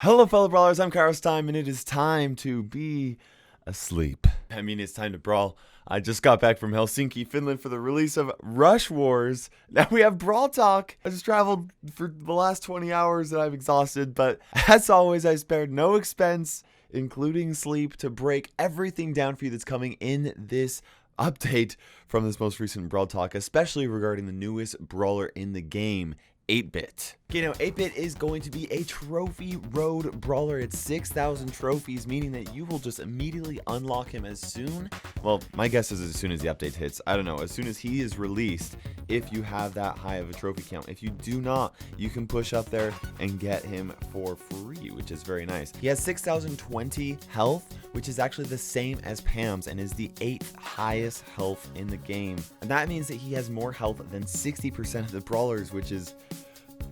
Hello, fellow brawlers. I'm KairosTime, and it is time to be asleep. I mean, it's time to brawl. I just got back from Helsinki, Finland for the release of Rush Wars. Now we have Brawl Talk. I just traveled for the last 20 hours and I'm exhausted, but as always, I spared no expense, including sleep, to break everything down for you that's coming in this update from this most recent Brawl Talk, especially regarding the newest brawler in the game, 8-Bit. Okay, now 8-Bit is going to be a trophy road brawler. It's 6,000 trophies, meaning that you will just immediately unlock him as soon. Well, my guess is as soon as the update hits. I don't know, as soon as he is released, if you have that high of a trophy count. If you do not, you can push up there and get him for free, which is very nice. He has 6,020 health, which is actually the same as Pam's and is the 8th highest health in the game. And that means that he has more health than 60% of the brawlers, which is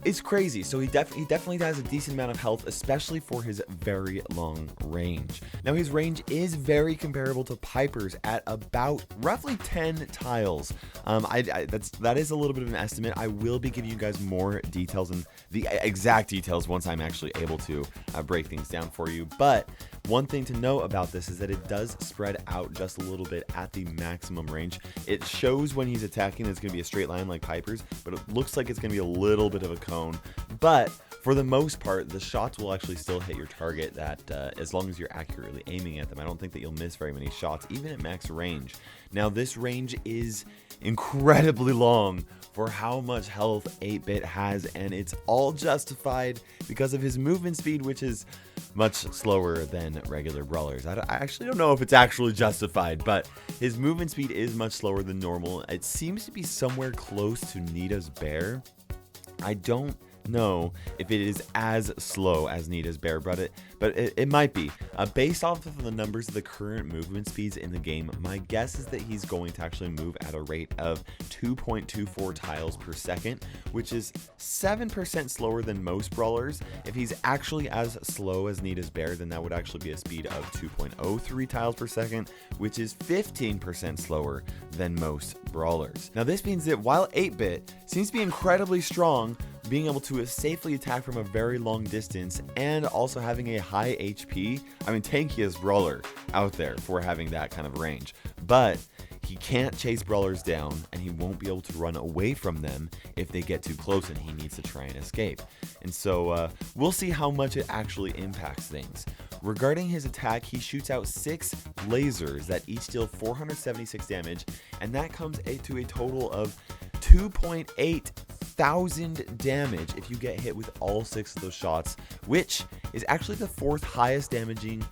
it's crazy. So he definitely has a decent amount of health, especially for his very long range. Now his range is very comparable to Piper's at about roughly 10 tiles. That is a little bit of an estimate. I will be giving you guys more details and the exact details once I'm actually able to break things down for you. But one thing to know about this is that it does spread out just a little bit at the maximum range. It shows when he's attacking it's going to be a straight line like Piper's, but it looks like it's going to be a little bit of a cone. But for the most part, the shots will actually still hit your target that as long as you're accurately aiming at them. I don't think that you'll miss very many shots, even at max range. Now, this range is incredibly long for how much health 8-Bit has, and it's all justified because of his movement speed, which is much slower than regular brawlers. I actually don't know if it's actually justified, but his movement speed is much slower than normal. It seems to be somewhere close to Nita's bear. I don't know if it is as slow as Nita's bear, but it might be. Based off of the numbers of the current movement speeds in the game, my guess is that he's going to actually move at a rate of 2.24 tiles per second, which is 7% slower than most brawlers. If he's actually as slow as Nita's bear, then that would actually be a speed of 2.03 tiles per second, which is 15% slower than most brawlers. Now this means that while 8-Bit seems to be incredibly strong, being able to safely attack from a very long distance and also having a high HP, I mean, tankiest brawler out there for having that kind of range, but he can't chase brawlers down and he won't be able to run away from them if they get too close and he needs to try and escape. And so we'll see how much it actually impacts things. Regarding his attack, he shoots out 6 lasers that each deal 476 damage, and that comes to a total of 2.8 thousand damage if you get hit with all 6 of those shots, which is actually the 4th highest damaging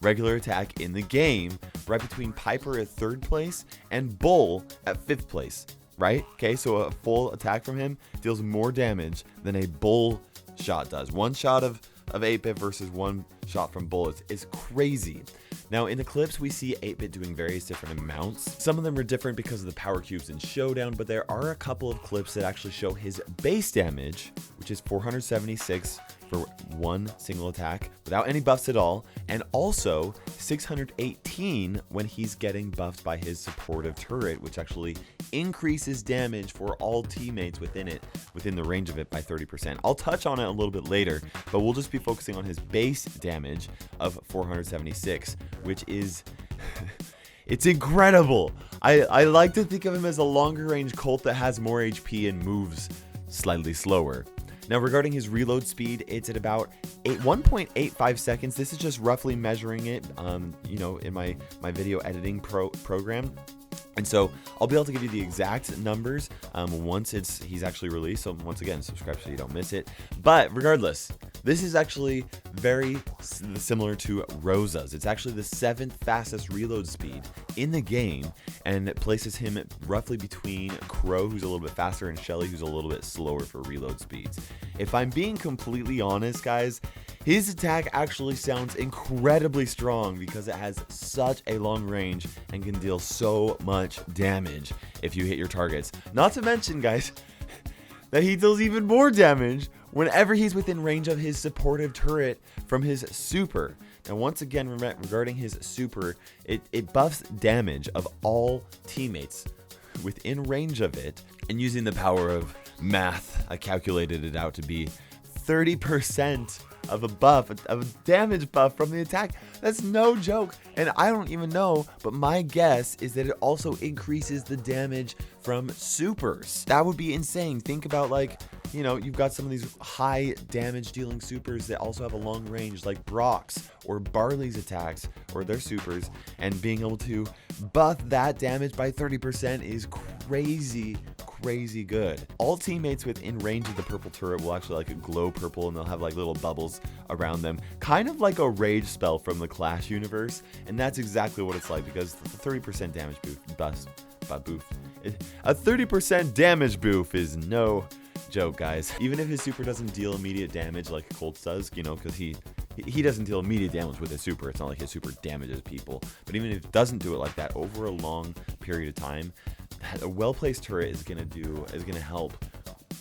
regular attack in the game, right between Piper at 3rd place and Bull at 5th place, right? Okay, so a full attack from him deals more damage than a Bull shot does. One shot of 8-Bit versus one shot from Bull is crazy. Now in the clips we see 8-Bit doing various different amounts. Some of them are different because of the power cubes in Showdown, but there are a couple of clips that actually show his base damage, which is 476 for one single attack without any buffs at all, and also 618 when he's getting buffed by his supportive turret, which actually increases damage for all teammates within the range of it by 30%. I'll touch on it a little bit later, but we'll just be focusing on his base damage of 476, which is it's incredible. I like to think of him as a longer range Colt that has more HP and moves slightly slower. Now regarding his reload speed, it's at about 1.85 seconds. This is just roughly measuring it, you know, in my video editing program. And so I'll be able to give you the exact numbers once he's actually released. So once again, subscribe so you don't miss it. But regardless, this is actually very similar to Rosa's. It's actually the 7th fastest reload speed in the game, and it places him roughly between Crow, who's a little bit faster, and Shelly, who's a little bit slower for reload speeds. If I'm being completely honest, guys, his attack actually sounds incredibly strong because it has such a long range and can deal so much damage if you hit your targets. Not to mention, guys, that he deals even more damage whenever he's within range of his supportive turret from his super. Now, once again, regarding his super, it buffs damage of all teammates within range of it, and using the power of math, I calculated it out to be 30% of a buff, of a damage buff from the attack. That's no joke. And I don't even know, but my guess is that it also increases the damage from supers. That would be insane. Think about, like, you know, you've got some of these high damage dealing supers that also have a long range, like Brock's or Barley's attacks or their supers, and being able to buff that damage by 30% is crazy good. All teammates within range of the purple turret will actually like glow purple, and they'll have like little bubbles around them, kind of like a rage spell from the Clash universe. And that's exactly what it's like, because the 30% damage a 30% damage boof is no joke, guys. Even if his super doesn't deal immediate damage like Colt's does, you know, because he doesn't deal immediate damage with his super. It's not like his super damages people. But even if it doesn't do it like that over a long period of time, a well-placed turret is gonna help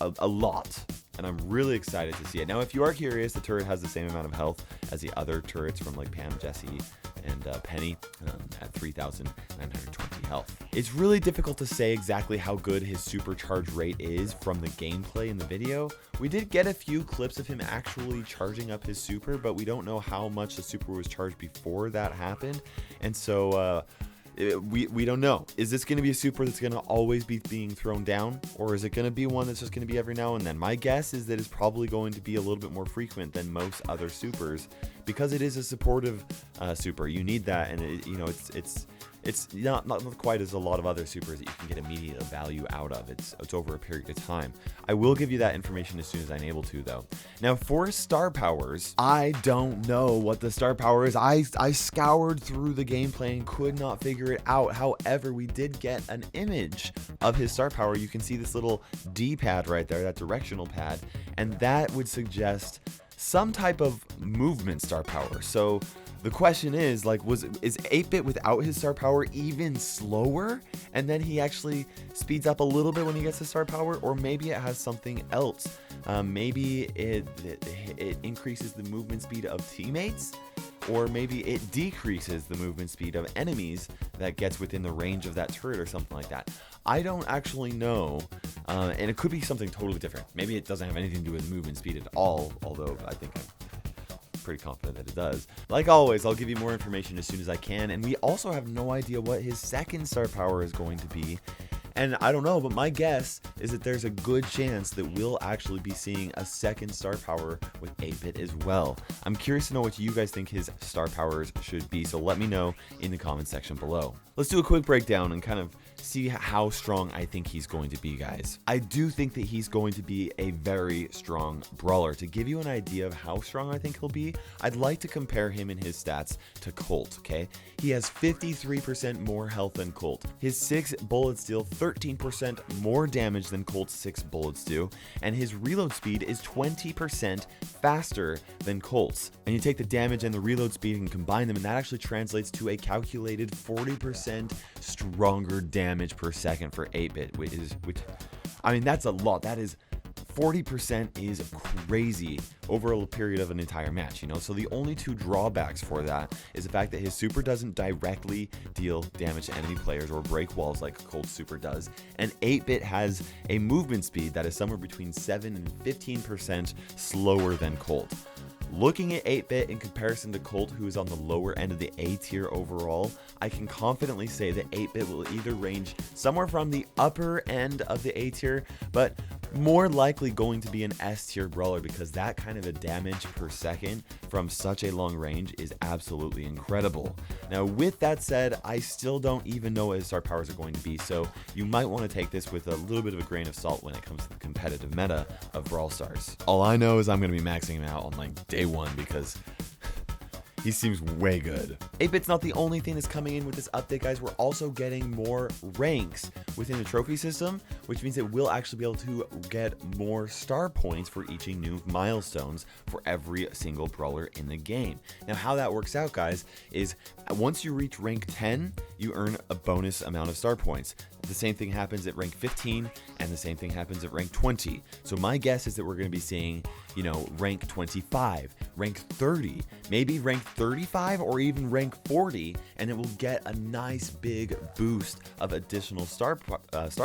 a lot. And I'm really excited to see it. Now, if you are curious, the turret has the same amount of health as the other turrets from like Pam, Jessie, and Penny at 3,920 health. It's really difficult to say exactly how good his supercharge rate is from the gameplay in the video. We did get a few clips of him actually charging up his super, but we don't know how much the super was charged before that happened. And so we don't know. Is this going to be a super that's going to always be being thrown down, or is it going to be one that's just going to be every now and then? My guess is that it's probably going to be a little bit more frequent than most other supers, because it is a supportive super. You need that, and it's not quite as a lot of other supers that you can get immediate value out of. It's over a period of time. I will give you that information as soon as I'm able to, though. Now, for star powers, I don't know what the star power is. I scoured through the gameplay and could not figure it out. However, we did get an image of his star power. You can see this little D-pad right there, that directional pad, and that would suggest some type of movement star power. So the question is, like, is 8-bit without his star power even slower, and then he actually speeds up a little bit when he gets his star power? Or maybe it has something else. Maybe it increases the movement speed of teammates, or maybe it decreases the movement speed of enemies that gets within the range of that turret, or something like that. I don't actually know, and it could be something totally different. Maybe it doesn't have anything to do with movement speed at all, although I think I'm pretty confident that it does. Like always, I'll give you more information as soon as I can, and we also have no idea what his second star power is going to be. And I don't know, but my guess is that there's a good chance that we'll actually be seeing a second star power with 8-bit as well. I'm curious to know what you guys think his star powers should be, so let me know in the comment section below. Let's do a quick breakdown and kind of see how strong I think he's going to be, guys. I do think that he's going to be a very strong brawler. To give you an idea of how strong I think he'll be, I'd like to compare him and his stats to Colt, okay? He has 53% more health than Colt. His 6 bullets deal 13% more damage than Colt's 6 bullets do, and his reload speed is 20% faster than Colt's. And you take the damage and the reload speed and combine them, and that actually translates to a calculated 40% stronger damage per second for 8-bit, which I mean, that's a lot. That is 40% is crazy over a period of an entire match, you know? So the only two drawbacks for that is the fact that his super doesn't directly deal damage to enemy players or break walls like Colt's super does, and 8-bit has a movement speed that is somewhere between 7 and 15% slower than Colt. Looking at 8-bit in comparison to Colt, who is on the lower end of the A tier overall, I can confidently say that 8-bit will either range somewhere from the upper end of the A tier, but more likely going to be an S tier brawler, because that kind of a damage per second from such a long range is absolutely incredible. Now, with that said, I still don't even know what his star powers are going to be, so you might want to take this with a little bit of a grain of salt when it comes to the competitive meta of Brawl Stars. All I know is I'm going to be maxing him out on like day 1, because he seems way good. 8-bit's not the only thing that's coming in with this update, guys. We're also getting more ranks within the trophy system, which means that we'll actually be able to get more star points for each new milestones for every single brawler in the game. Now, how that works out, guys, is once you reach rank 10, you earn a bonus amount of star points. The same thing happens at rank 15, and the same thing happens at rank 20. So my guess is that we're going to be seeing you know, rank 25, rank 30, maybe rank 35, or even rank 40, and it will get a nice big boost of additional star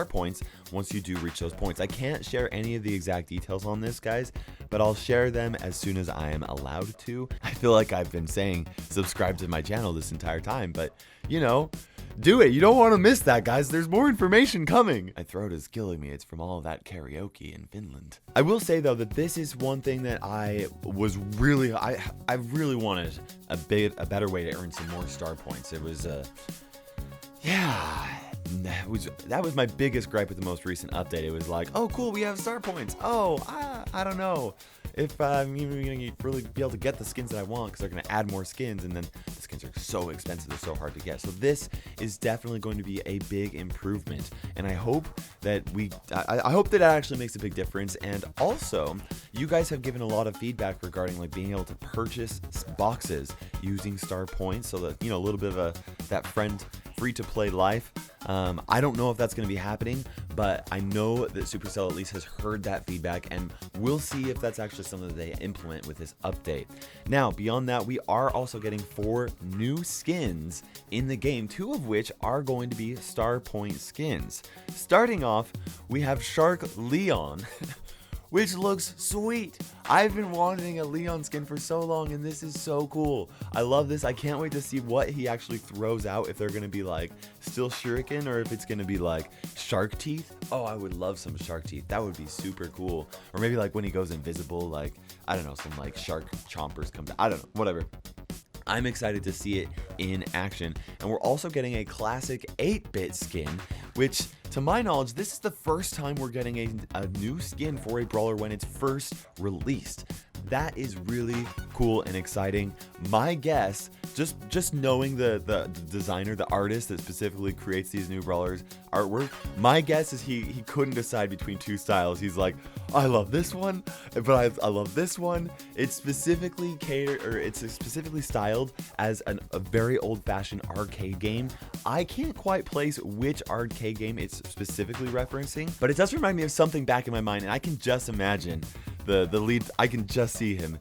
points once you do reach those points. I can't share any of the exact details on this, guys, but I'll share them as soon as I am allowed to. I feel like I've been saying subscribe to my channel this entire time, but you know, do it. You don't want to miss that, guys. There's more information coming. My throat is killing me. It's from all of that karaoke in Finland. I will say though that this is one thing that I really wanted a better way to earn some more star points. It was that was my biggest gripe with the most recent update. It was like, oh cool, we have star points. Oh, I don't know if I'm even gonna really be able to get the skins that I want, because they're gonna add more skins, and then the skins are so expensive, they're so hard to get. So this is definitely going to be a big improvement, and I hope that I hope that it actually makes a big difference. And also, you guys have given a lot of feedback regarding like being able to purchase boxes using star points, so that, you know, a little bit of that friend free to play life. I don't know if that's going to be happening, but I know that Supercell at least has heard that feedback, and we'll see if that's actually something that they implement with this update. Now, beyond that, we are also getting 4 new skins in the game, 2 of which are going to be star point skins. Starting off, we have Shark Leon, which looks sweet. I've been wanting a Leon skin for so long, and this is so cool. I love this. I can't wait to see what he actually throws out, if they're gonna be like still shuriken, or if it's gonna be like shark teeth. Oh, I would love some shark teeth. That would be super cool. Or maybe like when he goes invisible, like, I don't know, some like shark chompers come down. I don't know, whatever. I'm excited to see it in action. And we're also getting a classic 8-bit skin, which, to my knowledge, this is the first time we're getting a new skin for a brawler when it's first released. That is really cool and exciting. My guess, just knowing the designer, the artist that specifically creates these new brawlers artwork, my guess is he couldn't decide between 2 styles. He's like, I love this one, but I love this one. It's specifically specifically styled as a very old-fashioned arcade game. I can't quite place which arcade game it's specifically referencing, but it does remind me of something back in my mind, and I can just imagine the lead. I can just see him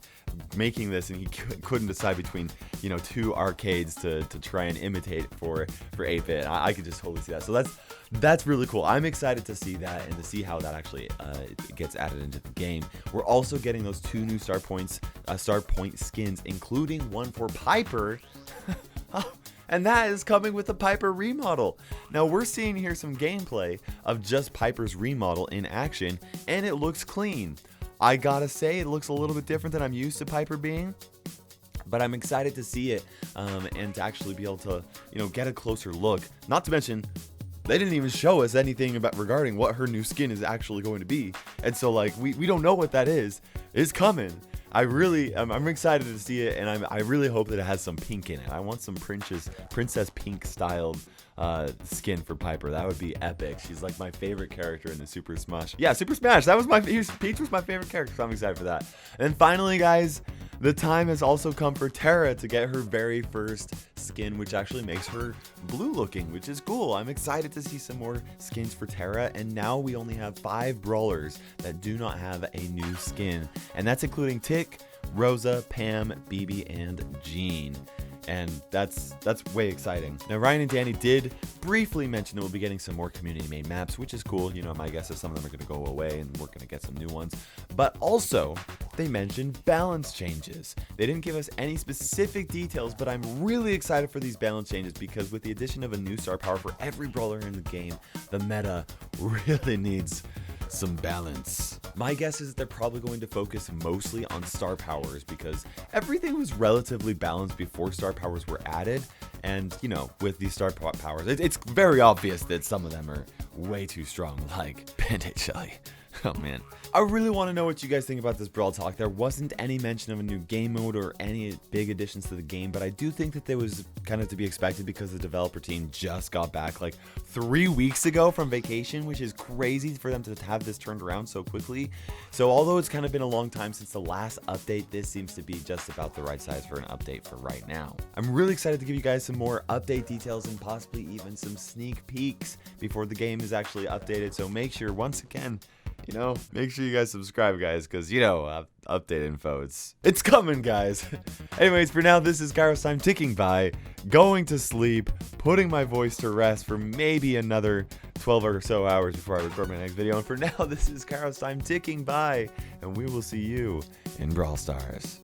making this, and he couldn't decide between, you know, 2 arcades to try and imitate for 8-bit. I could just totally see that. So that's really cool. I'm excited to see that and to see how that actually gets added into the game. We're also getting those 2 new star point skins, including one for Piper. And that is coming with the Piper remodel. Now we're seeing here some gameplay of just Piper's remodel in action, and it looks clean. I gotta say, it looks a little bit different than I'm used to Piper being, but I'm excited to see it and to actually be able to, you know, get a closer look. Not to mention, they didn't even show us anything regarding what her new skin is actually going to be, and so like we don't know what that is. It's coming. I'm excited to see it, and I really hope that it has some pink in it. I want some princess pink styled skin for Piper. That would be epic. She's like my favorite character in the Super Smash. Yeah, Super Smash. Peach was my favorite character, so I'm excited for that. And then finally, guys, the time has also come for Terra to get her very first skin, which actually makes her blue looking, which is cool. I'm excited to see some more skins for Terra, and now we only have 5 brawlers that do not have a new skin, and that's including Tick, Rosa, Pam, BB, and Jean. And that's way exciting. Now, Ryan and Danny did briefly mention that we'll be getting some more community-made maps, which is cool. You know, my guess is some of them are going to go away, and we're going to get some new ones. But also, they mentioned balance changes. They didn't give us any specific details, but I'm really excited for these balance changes, because with the addition of a new star power for every brawler in the game, the meta really needs some balance. My guess is that they're probably going to focus mostly on star powers, because everything was relatively balanced before star powers were added, and you know, with these star powers, it's very obvious that some of them are way too strong, like Bandit Shelly. Oh man. I really want to know what you guys think about this Brawl Talk. There wasn't any mention of a new game mode or any big additions to the game, but I do think that there was kind of to be expected, because the developer team just got back like 3 weeks ago from vacation, which is crazy for them to have this turned around so quickly. So although it's kind of been a long time since the last update, this seems to be just about the right size for an update for right now. I'm really excited to give you guys some more update details and possibly even some sneak peeks before the game is actually updated. So make sure, once again, make sure you guys subscribe, guys, because, update info, it's coming, guys. Anyways, for now, this is KairosTime ticking by, going to sleep, putting my voice to rest for maybe another 12 or so hours before I record my next video. And for now, this is KairosTime ticking by, and we will see you in Brawl Stars.